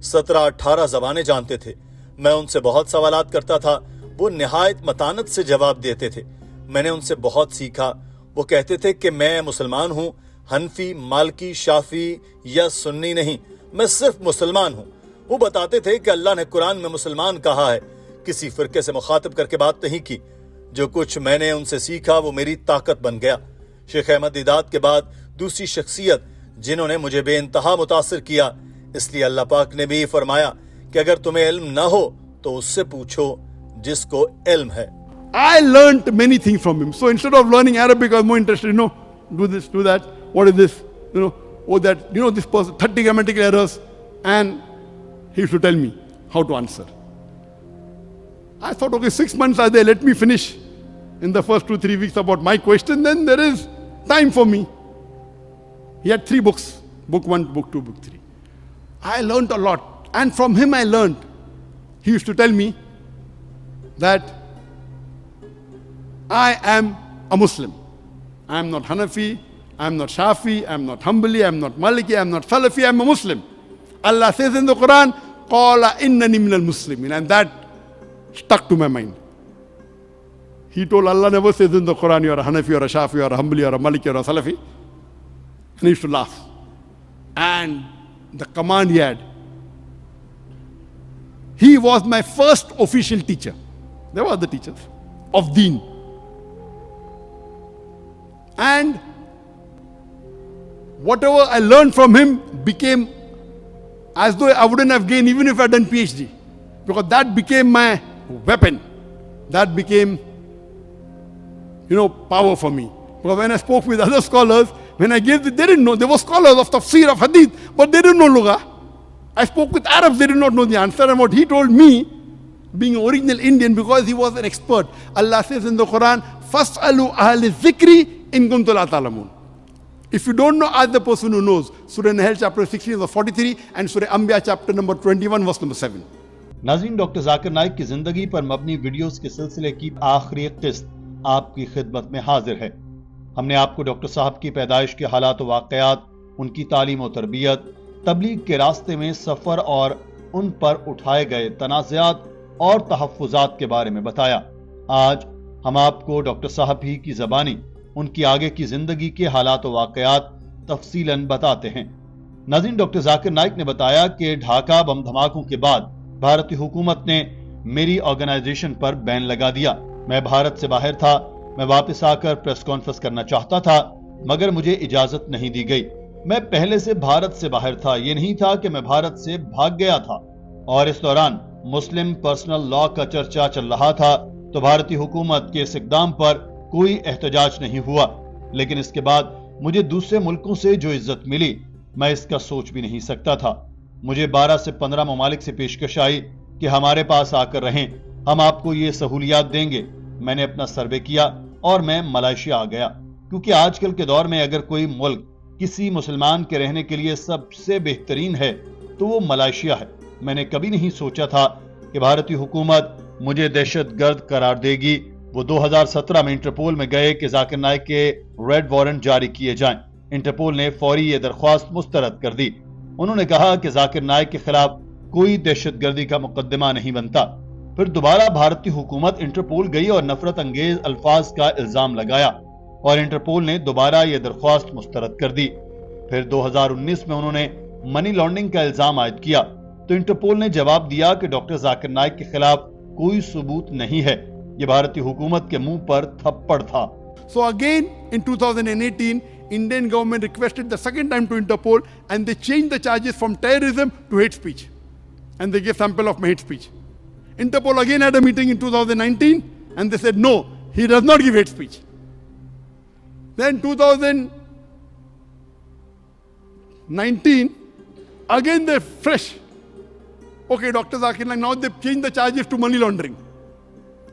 17-18 زبانیں جانتے تھے۔ میں ان سے بہت سوالات کرتا تھا، وہ نہایت متانت سے جواب دیتے تھے۔ میں نے ان سے بہت سیکھا۔ وہ کہتے تھے کہ میں مسلمان ہوں، حنفی، مالکی، شافی یا سنی نہیں، میں صرف مسلمان ہوں۔ وہ بتاتے تھے کہ اللہ نے قرآن میں مسلمان کہا ہے، کسی فرقے سے مخاطب کر کے بات نہیں کی۔ جو کچھ میں نے ان سے سیکھا وہ میری طاقت بن گیا۔ شیخ احمد دیدات کے بعد دوسری شخصیت جنہوں نے مجھے بے انتہا متاثر کیا، اس لیے اللہ پاک نے بھی فرمایا کہ اگر تمہیں علم نہ ہو تو اس سے پوچھو جس کو علم ہے۔ I learnt many things from him. So instead of learning Arabic, I was more interested, do this, do that. What is this? That, this person, 30 grammatical errors. And he used to tell me how to answer. I thought, okay, 6 months are there, let me finish in the first 2-3 weeks about my question, then there is time for me. He had 3 books, book 1, book 2, book 3. I learnt a lot. And from him I learned. He used to tell me that I am a Muslim. I am not Hanafi, I am not Shafi, I am not Hanbali, I am not Maliki, I am not Salafi, I am a Muslim. Allah says in the Quran, Qala innani minal muslimin, and that stuck to my mind. He told Allah never says in the Quran, you are a Hanafi, or a Shafi, or a Hanbali, or a Maliki, or a Salafi. And he used to laugh. And the command he had. He was my first official teacher. There were other teachers of Deen. And whatever I learned from him became as though I wouldn't have gained even if I had done PhD. Because that became my weapon. That became, power for me. Because when I spoke with other scholars, when I gave, they didn't know. They were scholars of tafsir, of hadith, but they didn't know lugha. I spoke with Arabs, they did not know the answer. And what he told me, being an original Indian, because he was an expert, Allah says in the Quran, فَاسْأَلُوا أَهْلِ الذِّكْرِ إِن كُنتُمْ لَا تَعْلَمُونَ. If you don't know, ask the person who knows. Surah Nahl chapter 16 verse 43 and Surah Anbiya chapter number 21 verse number 7. ناظرین، ڈاکٹر ذاکر نائک کی زندگی پر مبنی ویڈیوز کے سلسلے کی آخری قسط آپ کی خدمت میں حاضر ہے۔ ہم نے آپ کو ڈاکٹر صاحب کی پیدائش کے حالات و واقعات، ان کی تعلیم و تربیت، تبلیغ کے راستے میں سفر اور ان پر اٹھائے گئے تنازعات اور تحفظات کے بارے میں بتایا۔ آج ہم آپ کو ڈاکٹر صاحب ہی کی زبانی ان کی آگے کی زندگی کے حالات و واقعات تفصیلاً بتاتے ہیں۔ ناظرین، ڈاکٹر ذاکر نائک نے بتایا کہ ڈھاکہ بم دھماکوں کے بعد بھارتی حکومت نے میری آرگنائزیشن پر بین لگا دیا۔ میں بھارت سے باہر تھا، میں واپس آ کر پریس کانفرنس کرنا چاہتا تھا مگر مجھے اجازت نہیں دی گئی۔ میں پہلے سے بھارت سے باہر تھا، یہ نہیں تھا کہ میں بھارت سے بھاگ گیا تھا، اور اس دوران مسلم پرسنل لا کا چرچا چل رہا تھا تو بھارتی حکومت کے اس اقدام پر کوئی احتجاج نہیں ہوا، لیکن اس کے بعد مجھے دوسرے ملکوں سے جو عزت ملی میں اس کا سوچ بھی نہیں سکتا تھا۔ مجھے 12 سے 15 ممالک سے پیشکش آئی کہ ہمارے پاس آ کر رہیں، ہم آپ کو یہ سہولیات دیں گے۔ میں نے اپنا سروے کیا اور میں ملائیشیا آ گیا، کیونکہ آج کل کے دور میں اگر کوئی ملک کسی مسلمان کے رہنے کے لیے سب سے بہترین ہے تو وہ ملائیشیا ہے۔ میں نے کبھی نہیں سوچا تھا کہ بھارتی حکومت مجھے دہشت گرد قرار دے گی۔ وہ 2017 میں انٹرپول میں گئے کہ ذاکر نائک کے ریڈ وارنٹ جاری کیے جائیں۔ انٹرپول نے فوری یہ درخواست مسترد کر دی۔ انہوں نے کہا کہ ذاکر نائک کے خلاف کوئی دہشت گردی کا مقدمہ نہیں بنتا۔ پھر دوبارہ بھارتی حکومت انٹرپول گئی اور نفرت انگیز الفاظ کا الزام لگایا اور انٹرپول نے دوبارہ یہ درخواست مسترد کر دی۔ پھر 2019 میں انہوں نے منی لانڈرنگ کا الزام عائد کیا تو انٹرپول نے جواب دیا کہ ڈاکٹر ذاکر نائک کے خلاف کوئی ثبوت نہیں ہے۔ یہ بھارتی حکومت کے منہ پر تھپڑ تھا۔ So again in 2018, Indian government requested the second time to Interpol and they changed the charges from terrorism to hate speech. And they gave sample of my hate speech. Interpol again had a meeting in 2019 and they said no, he does not give hate speech. Then 2019, again they're fresh. Okay, Dr. Zakir Naik, now they've changed the charges to money laundering.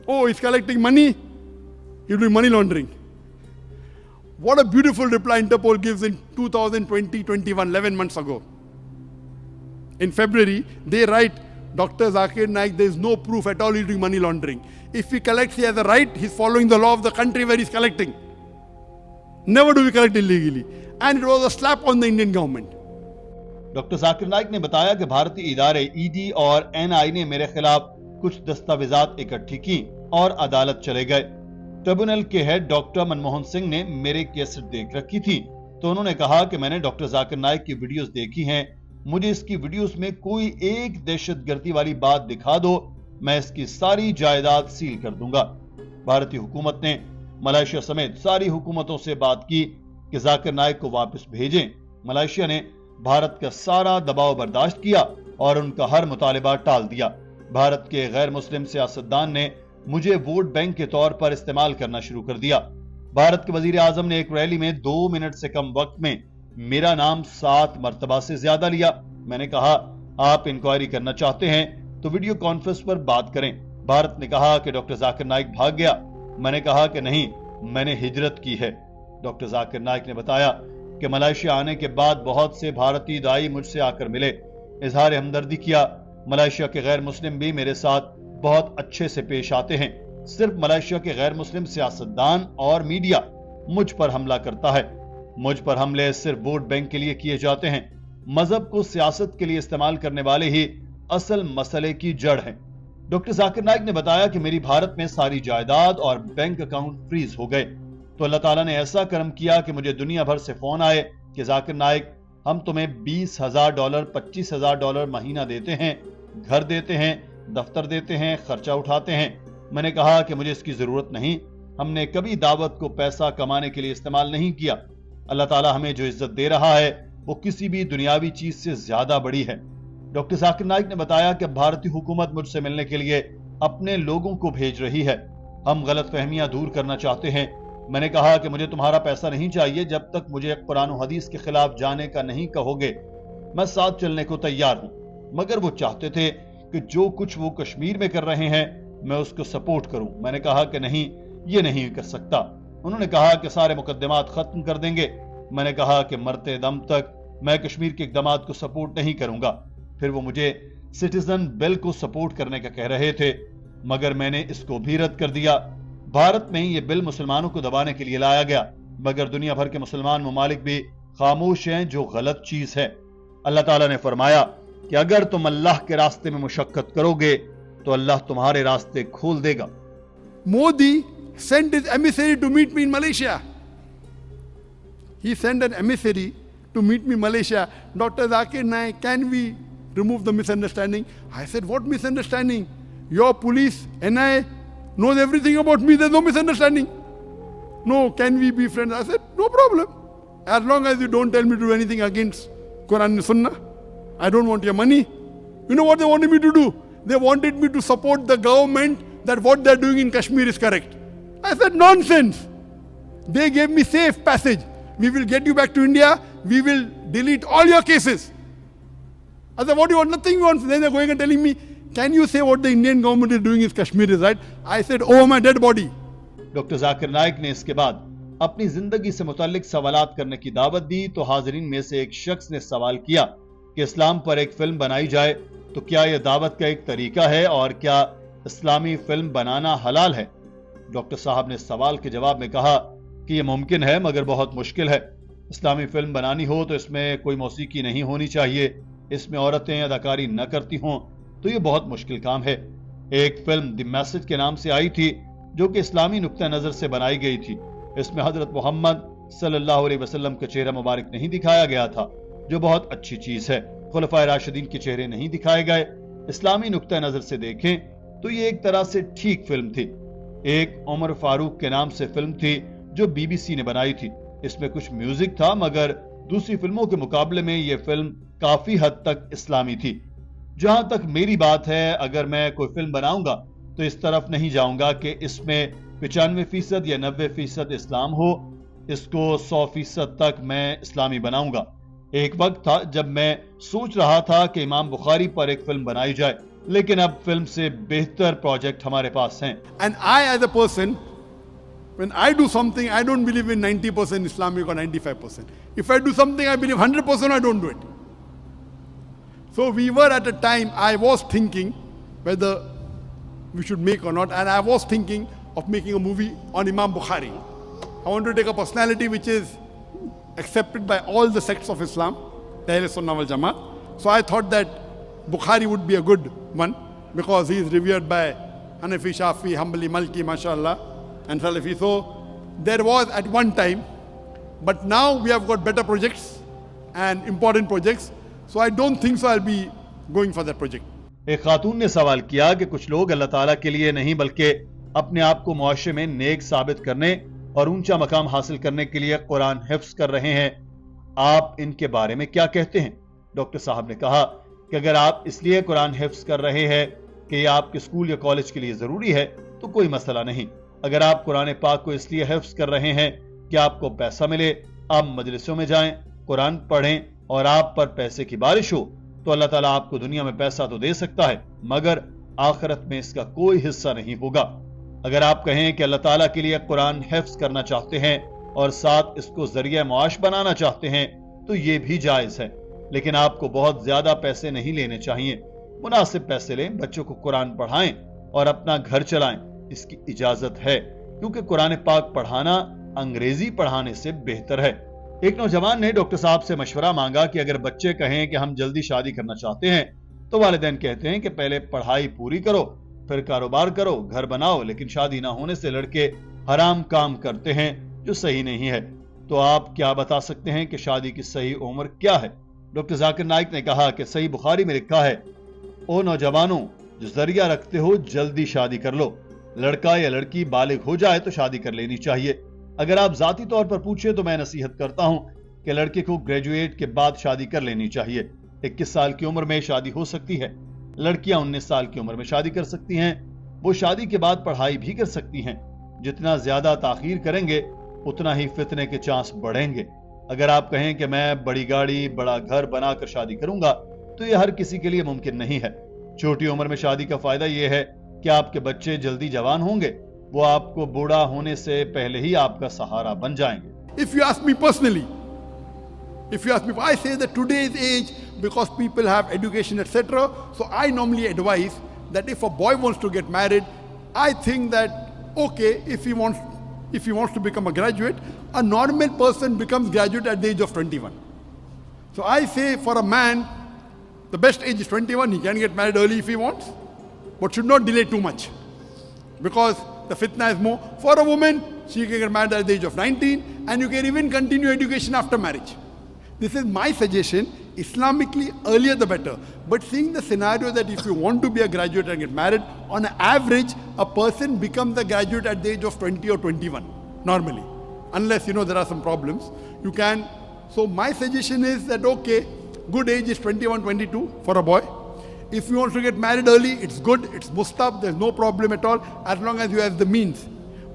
Oh, he's collecting money, he's doing money laundering. What a beautiful reply Interpol gives in 2020-21, 11 months ago. In February, they write, Dr. Zakir Naik, there is no proof at all he's doing money laundering. If he collects, he has a right, he's following the law of the country where he's collecting. Never do we collect illegally. And it was a slap on the Indian government. Doctor Zakir Naik نے بتایا کہ بھارتی ادارے ای ڈی اور این آئی نے میرے خلاف کچھ دستاویزات اکٹھی کی اور عدالت چلے گئے۔ ٹریبونل کے ہیڈ ڈاکٹر منموہن سنگھ نے میرے کیسٹ دیکھ رکھی تھی تو انہوں نے کہا کہ میں نے ڈاکٹر ذاکر نائک کی ویڈیوز دیکھی ہیں, مجھے اس کی ویڈیوز میں کوئی ایک دہشت گردی والی بات دکھا دو, میں اس کی ساری جائیداد سیل کر دوں گا. بھارتی حکومت نے ملائیشیا سمیت ساری حکومتوں سے بات کی کہ ذاکر نائک کو واپس بھیجیں. ملائیشیا نے بھارت کا سارا دباؤ برداشت کیا اور ان کا ہر مطالبہ ٹال دیا. بھارت کے غیر مسلم سیاستدان نے مجھے ووٹ بینک کے طور پر استعمال کرنا شروع کر دیا. بھارت کے وزیر اعظم نے ایک ریلی میں 2 منٹ سے کم وقت میں میرا نام 7 مرتبہ سے زیادہ لیا. میں نے کہا آپ انکوائری کرنا چاہتے ہیں تو ویڈیو کانفرنس پر بات کریں. بھارت نے کہا کہ ڈاکٹر ذاکر نائک بھاگ گیا. میں نے کہا کہ نہیں, میں نے ہجرت کی ہے. ڈاکٹر ذاکر نائک نے بتایا کہ ملائیشیا آنے کے بعد بہت سے بھارتی دائی مجھ سے آ کر ملے, اظہار ہمدردی کیا. ملائیشیا کے غیر مسلم بھی میرے ساتھ بہت اچھے سے پیش آتے ہیں. صرف ملائیشیا کے غیر مسلم سیاستدان اور میڈیا مجھ پر حملہ کرتا ہے. مجھ پر حملے صرف ووٹ بینک کے لیے کیے جاتے ہیں. مذہب کو سیاست کے لیے استعمال کرنے والے ہی اصل مسئلے کی جڑ ہیں. ڈاکٹر ذاکر نائک نے بتایا کہ میری بھارت میں ساری جائیداد اور بینک اکاؤنٹ فریز ہو گئے تو اللہ تعالیٰ نے ایسا کرم کیا کہ مجھے دنیا بھر سے فون آئے کہ ذاکر نائک ہم تمہیں $20,000 $25,000 مہینہ دیتے ہیں, گھر دیتے ہیں, دفتر دیتے ہیں, خرچہ اٹھاتے ہیں. میں نے کہا کہ مجھے اس کی ضرورت نہیں, ہم نے کبھی دعوت کو پیسہ کمانے کے لیے استعمال نہیں کیا. اللہ تعالیٰ ہمیں جو عزت دے رہا ہے وہ کسی بھی دنیاوی چیز سے زیادہ بڑی ہے. ڈاکٹر ذاکر نائک نے بتایا کہ بھارتی حکومت مجھ سے ملنے کے لیے اپنے لوگوں کو بھیج رہی ہے. ہم غلط فہمیاں دور کرنا چاہتے ہیں. میں نے کہا کہ مجھے تمہارا پیسہ نہیں چاہیے جب تک مجھے قرآن و حدیث کے خلاف جانے کا نہیں کہو گے. میں ساتھ چلنے کو تیار ہوں, مگر وہ چاہتے تھے کہ جو کچھ وہ کشمیر میں کر رہے ہیں میں اس کو سپورٹ کروں. میں نے کہا کہ نہیں, یہ نہیں کر سکتا. انہوں نے کہا کہ سارے مقدمات ختم کر دیں گے. میں نے کہا کہ مرتے دم تک میں کشمیر کے اقدامات کو سپورٹ نہیں کروں گا. پھر وہ مجھے سٹیزن بل کو سپورٹ کرنے کا کہہ رہے تھے, مگر میں نے اس کو بھی رد کر دیا. بھارت میں یہ بل مسلمانوں کو دبانے کے لیے لایا گیا, مگر دنیا بھر کے مسلمان ممالک بھی خاموش ہیں, جو غلط چیز ہے. اللہ تعالیٰ نے فرمایا کہ اگر تم اللہ کے راستے میں مشقت کرو گے تو اللہ تمہارے راستے کھول دے گا. Modi sent his emissary to meet me in Malaysia. He sent an emissary to meet me in Malaysia. Dr. Zakir Naik, can we remove the misunderstanding? I said, what misunderstanding? Your police, NIA, knows everything about me. There's no misunderstanding. No, can we be friends? I said, no problem. As long as you don't tell me to do anything against Quran and Sunnah. I don't want your money. You know what they wanted me to do? They wanted me to support the government that what they're doing in Kashmir is correct. I said, nonsense. They gave me safe passage. We will get you back to India. We will delete all your cases. I said, what do you want? Nothing you want. Then they're going and telling me, can you say what the Indian government is doing in Kashmir is right? I said, oh my dead body. Doctor Zakir Naik نے اس کے بعد اپنی زندگی سے متعلق سوالات کرنے کی دعوت دی تو حاضرین میں سے ایک شخص نے سوال کیا کہ اسلام پر ایک فلم بنائی جائے تو کیا یہ دعوت کا ایک طریقہ ہے اور کیا اسلامی فلم بنانا حلال ہے؟ ڈاکٹر صاحب نے سوال کے جواب میں کہا کہ یہ ممکن ہے مگر بہت مشکل ہے. اسلامی فلم بنانی ہو تو اس میں کوئی موسیقی نہیں ہونی چاہیے, اس میں عورتیں اداکاری نہ کرتی ہوں تو یہ بہت مشکل کام ہے. ایک فلم دی میسج کے نام سے آئی تھی جو کہ اسلامی نقطہ نظر سے بنائی گئی تھی. اس میں حضرت محمد صلی اللہ علیہ وسلم کا چہرہ مبارک نہیں دکھایا گیا تھا جو بہت اچھی چیز ہے. خلفائے راشدین کے چہرے نہیں دکھائے گئے. اسلامی نقطہ نظر سے دیکھیں تو یہ ایک طرح سے ٹھیک فلم تھی. ایک عمر فاروق کے نام سے فلم تھی جو بی بی سی نے بنائی تھی. اس میں کچھ میوزک تھا مگر دوسری فلموں کے مقابلے میں یہ فلم کافی حد تک اسلامی تھی. جہاں تک میری بات ہے, اگر میں کوئی فلم بناؤں گا تو اس طرف نہیں جاؤں گا کہ اس میں 95% یا 90% اسلام ہو. اس کو 100% تک میں اسلامی بناؤں گا. ایک وقت تھا جب میں سوچ رہا تھا کہ امام بخاری پر ایک فلم بنائی جائے, لیکن اب فلم سے بہتر پروجیکٹ ہمارے پاس ہیں. And I as a person, when I do something, I don't believe in 90% Islamic or 95%. If I do something, I believe 100%, I don't do it. So we were at a time, I was thinking whether we should make or not, and I was thinking of making a movie on Imam Bukhari. I want to take a personality which is accepted by all the sects of Islam, the Ahl Sunnah wal Jamaat. So I thought that Bukhari would be a good one because he is revered by Hanafi, Shafi, Hanbali, Malki, mashallah, and Salafi. So there was at one time But now we have got better projects and important projects, so I don't think so I'll be going for that project. ایک خاتون نے سوال کیا کہ کچھ لوگ اللہ تعالیٰ کے لیے نہیں بلکہ اپنے آپ کو معاشرے میں نیک ثابت کرنے اور اونچا مقام حاصل کرنے کے لیے قرآن حفظ کر رہے ہیں، آپ ان کے بارے میں کیا کہتے ہیں؟ ڈاکٹر صاحب نے کہا کہ اگر آپ اس لیے قرآن حفظ کر رہے ہیں کہ یہ آپ کے اسکول یا کالج کے لیے ضروری ہے تو کوئی مسئلہ نہیں. اگر آپ قرآن پاک کو اس لیے حفظ کر رہے ہیں کہ آپ کو پیسہ ملے، آپ مجلسوں میں جائیں، قرآن پڑھیں اور آپ پر پیسے کی بارش ہو، تو اللہ تعالیٰ آپ کو دنیا میں پیسہ تو دے سکتا ہے مگر آخرت میں اس کا کوئی حصہ نہیں ہوگا. اگر آپ کہیں کہ اللہ تعالیٰ کے لیے قرآن حفظ کرنا چاہتے ہیں اور ساتھ اس کو ذریعہ معاش بنانا چاہتے ہیں تو یہ بھی جائز ہے، لیکن آپ کو بہت زیادہ پیسے نہیں لینے چاہیے. مناسب پیسے لیں، بچوں کو قرآن پڑھائیں اور اپنا گھر چلائیں، اس کی اجازت ہے، کیونکہ قرآن پاک پڑھانا انگریزی پڑھانے سے بہتر ہے. ایک نوجوان نے ڈاکٹر صاحب سے مشورہ مانگا کہ اگر بچے کہیں کہ ہم جلدی شادی کرنا چاہتے ہیں تو والدین کہتے ہیں کہ پہلے پڑھائی پوری کرو، پھر کاروبار کرو، گھر بناؤ، لیکن شادی نہ ہونے سے لڑکے حرام کام کرتے ہیں جو صحیح نہیں ہے. تو آپ کیا بتا سکتے ہیں کہ شادی کی صحیح عمر کیا ہے؟ ڈاکٹر ذاکر نائک نے کہا کہ صحیح بخاری میں لکھا ہے، او نوجوانوں جو ذریعہ رکھتے ہو جلدی شادی کر لو. لڑکا یا لڑکی بالغ ہو جائے تو شادی کر لینی چاہیے. اگر آپ ذاتی طور پر پوچھیں تو میں نصیحت کرتا ہوں کہ لڑکے کو گریجویٹ کے بعد شادی کر لینی چاہیے. 21 سال کی عمر میں شادی ہو سکتی ہے، لڑکیاں 19 سال کی عمر میں شادی کر سکتی ہیں. وہ شادی کے بعد پڑھائی بھی کر سکتی ہیں. جتنا زیادہ تاخیر کریں گے اتنا ہی فتنے کے چانس بڑھیں گے. اگر آپ کہیں کہ میں بڑی گاڑی، بڑا گھر بنا کر شادی کروں گا تو یہ ہر کسی کے لیے ممکن نہیں ہے. چھوٹی عمر میں شادی کا فائدہ یہ ہے کہ آپ کے بچے جلدی جوان ہوں گے، وہ آپ کو بوڑھا ہونے سے پہلے ہی آپ کا سہارا بن جائیں گے. If you ask me personally, I say that today's age, because people have education, etc., so I normally advise that if a boy wants to get married, I think that, okay, if he wants to become a graduate, a normal person becomes graduate at the age of 21. So I say for a man, the best age is 21, he can get married early if he wants, but should not delay too much, because the fitna is more. For a woman, she can get married at the age of 19, and you can even continue education after marriage. This is my suggestion. Islamically, earlier the better. But seeing the scenario that if you want to be a graduate and get married, on average, a person becomes a graduate at the age of 20 or 21, normally. Unless, there are some problems. You can. So my suggestion is that, okay, good age is 21, 22 for a boy. If you want to get married early, it's good, it's mustahab, there's no problem at all, as long as you have the means.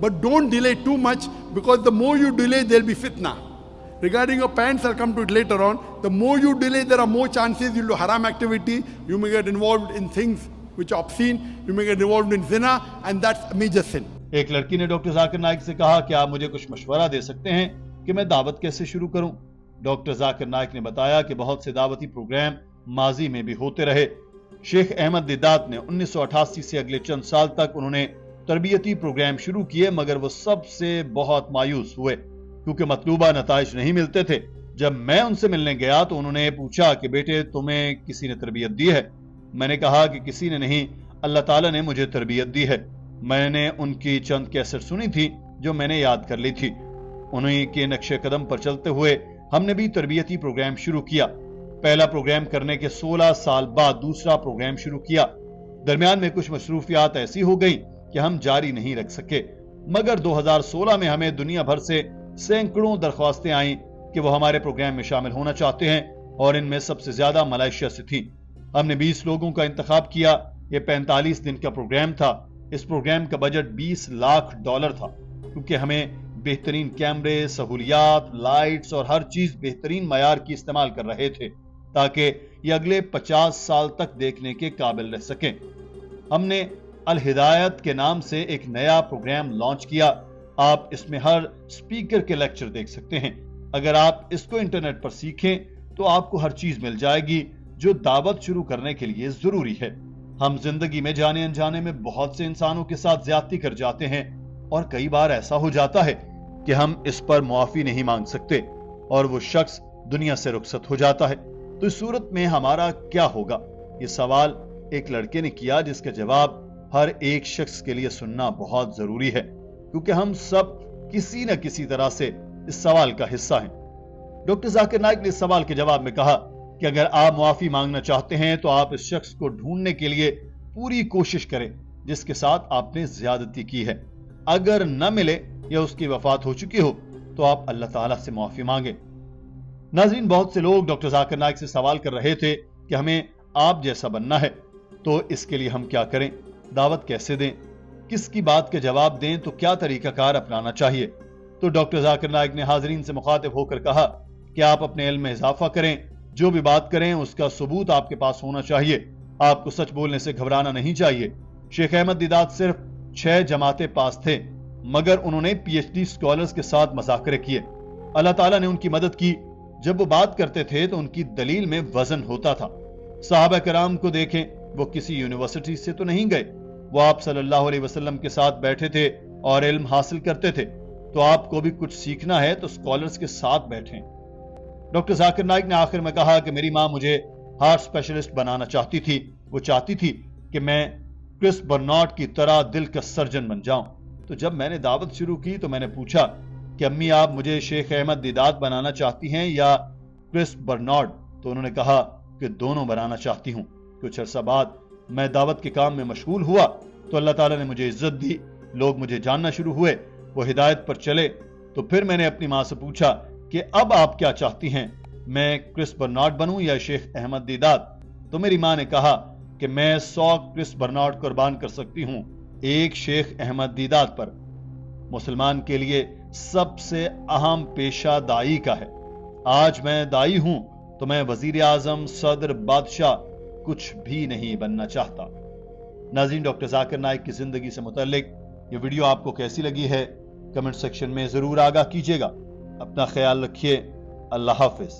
But don't delay too much, because the more you delay, there'll be fitna. Regarding your parents, I'll come to it later on. The more you delay, there are more chances you'll do haram activity, you may get involved in things which are obscene, you may get involved in zina, and that's a major sin. ایک لڑکی نے ڈاکٹر ذاکر نائک سے کہا کہ آپ مجھے کچھ مشورہ دے سکتے ہیں کہ میں دعوت کیسے شروع کروں؟ ڈاکٹر ذاکر نائک نے بتایا کہ بہت سے دعوتی پروگرام ماضی میں بھی ہوتے رہے. شیخ احمد دیدات نے 1988 سے اگلے چند سال تک انہوں نے تربیتی پروگرام شروع کیے، مگر وہ سب سے بہت مایوس ہوئے کیونکہ مطلوبہ نتائج نہیں ملتے تھے. جب میں ان سے ملنے گیا تو انہوں نے پوچھا کہ بیٹے تمہیں کسی نے تربیت دی ہے؟ میں نے کہا کہ کسی نے نہیں، اللہ تعالیٰ نے مجھے تربیت دی ہے. میں نے ان کی چند کیسٹ سنی تھی جو میں نے یاد کر لی تھی. انہی کے نقش قدم پر چلتے ہوئے ہم نے بھی تربیتی پروگرام شروع کیا. پہلا پروگرام کرنے کے 16 سال بعد دوسرا پروگرام شروع کیا. درمیان میں کچھ مصروفیات ایسی ہو گئی کہ ہم جاری نہیں رکھ سکے، مگر 2016 میں ہمیں دنیا بھر سے سینکڑوں درخواستیں آئیں کہ وہ ہمارے پروگرام میں شامل ہونا چاہتے ہیں، اور ان میں سب سے زیادہ ملائیشیا سے تھیں. ہم نے 20 لوگوں کا انتخاب کیا. یہ 45 دن کا پروگرام تھا. اس پروگرام کا بجٹ $20 لاکھ تھا، کیونکہ ہمیں بہترین کیمرے، سہولیات، لائٹس اور ہر چیز بہترین معیار کی استعمال کر رہے تھے تاکہ یہ اگلے 50 سال تک دیکھنے کے قابل رہ سکیں. ہم نے الہدایت کے نام سے ایک نیا پروگرام لانچ کیا. آپ اس میں ہر سپیکر کے لیکچر دیکھ سکتے ہیں. اگر آپ اس کو انٹرنیٹ پر سیکھیں تو آپ کو ہر چیز مل جائے گی جو دعوت شروع کرنے کے لیے ضروری ہے. ہم زندگی میں جانے انجانے میں بہت سے انسانوں کے ساتھ زیادتی کر جاتے ہیں، اور کئی بار ایسا ہو جاتا ہے کہ ہم اس پر معافی نہیں مانگ سکتے اور وہ شخص دنیا سے رخصت ہو جاتا ہے. تو اس صورت میں ہمارا کیا ہوگا؟ یہ سوال ایک لڑکے نے کیا جس کا جواب ہر ایک شخص کے لیے سننا بہت ضروری ہے، کیونکہ ہم سب کسی نہ کسی طرح سے اس سوال کا حصہ ہیں۔ ڈاکٹر ذاکر نائک نے اس سوال کے جواب میں کہا کہ اگر آپ معافی مانگنا چاہتے ہیں تو آپ اس شخص کو ڈھونڈنے کے لیے پوری کوشش کریں جس کے ساتھ آپ نے زیادتی کی ہے۔ اگر نہ ملے یا اس کی وفات ہو چکی ہو تو آپ اللہ تعالیٰ سے معافی مانگیں۔ ناظرین، بہت سے لوگ ڈاکٹر ذاکر نائک سے سوال کر رہے تھے کہ ہمیں آپ جیسا بننا ہے تو اس کے لیے ہم کیا کریں، دعوت کیسے دیں، کس کی بات کے جواب دیں، تو کیا طریقہ کار اپنانا چاہیے۔ تو ڈاکٹر ذاکر نائک نے حاضرین سے مخاطب ہو کر کہا کہ آپ اپنے علم میں اضافہ کریں، جو بھی بات کریں اس کا ثبوت آپ کے پاس ہونا چاہیے، آپ کو سچ بولنے سے گھبرانا نہیں چاہیے۔ شیخ احمد دیدات صرف 6 جماعتیں پاس تھے مگر انہوں نے پی ایچ ڈی اسکالرز کے ساتھ مذاکرے کیے۔ اللہ تعالیٰ نے ان کی مدد کی۔ جب وہ بات کرتے تھے تو ان کی دلیل میں وزن ہوتا تھا۔ صحابہ کرام کو دیکھیں، وہ کسی یونیورسٹی سے تو نہیں گئے، وہ آپ صلی اللہ علیہ وسلم کے ساتھ بیٹھے تھے اور علم حاصل کرتے تھے۔ تو آپ کو بھی کچھ سیکھنا ہے تو اسکالرز کے ساتھ بیٹھیں۔ ڈاکٹر ذاکر نائک نے آخر میں کہا کہ میری ماں مجھے ہارٹ اسپیشلسٹ بنانا چاہتی تھی، وہ چاہتی تھی کہ میں کرس برنارڈ کی طرح دل کا سرجن بن جاؤں۔ تو جب میں نے دعوت شروع کی تو میں نے پوچھا کہ امی آپ مجھے شیخ احمد دیدات بنانا چاہتی ہیں یا کرس برنارڈ؟ تو انہوں نے کہا کہ دونوں بنانا چاہتی ہوں۔ کچھ عرصہ بعد میں دعوت کے کام میں مشغول ہوا تو اللہ تعالیٰ نے مجھے عزت دی، لوگ مجھے جاننا شروع ہوئے، وہ ہدایت پر چلے۔ تو پھر میں نے اپنی ماں سے پوچھا کہ اب آپ کیا چاہتی ہیں، میں کرس برنارڈ بنوں یا شیخ احمد دیدات؟ تو میری ماں نے کہا کہ میں 100 کرس برنارڈ قربان کر سکتی ہوں ایک شیخ احمد دیدات پر۔ مسلمان کے لیے سب سے اہم پیشہ دائی کا ہے۔ آج میں دائی ہوں تو میں وزیر اعظم، صدر، بادشاہ کچھ بھی نہیں بننا چاہتا۔ ناظرین، ڈاکٹر ذاکر نائک کی زندگی سے متعلق یہ ویڈیو آپ کو کیسی لگی ہے کمنٹ سیکشن میں ضرور آگاہ کیجیے گا۔ اپنا خیال رکھیے۔ اللہ حافظ۔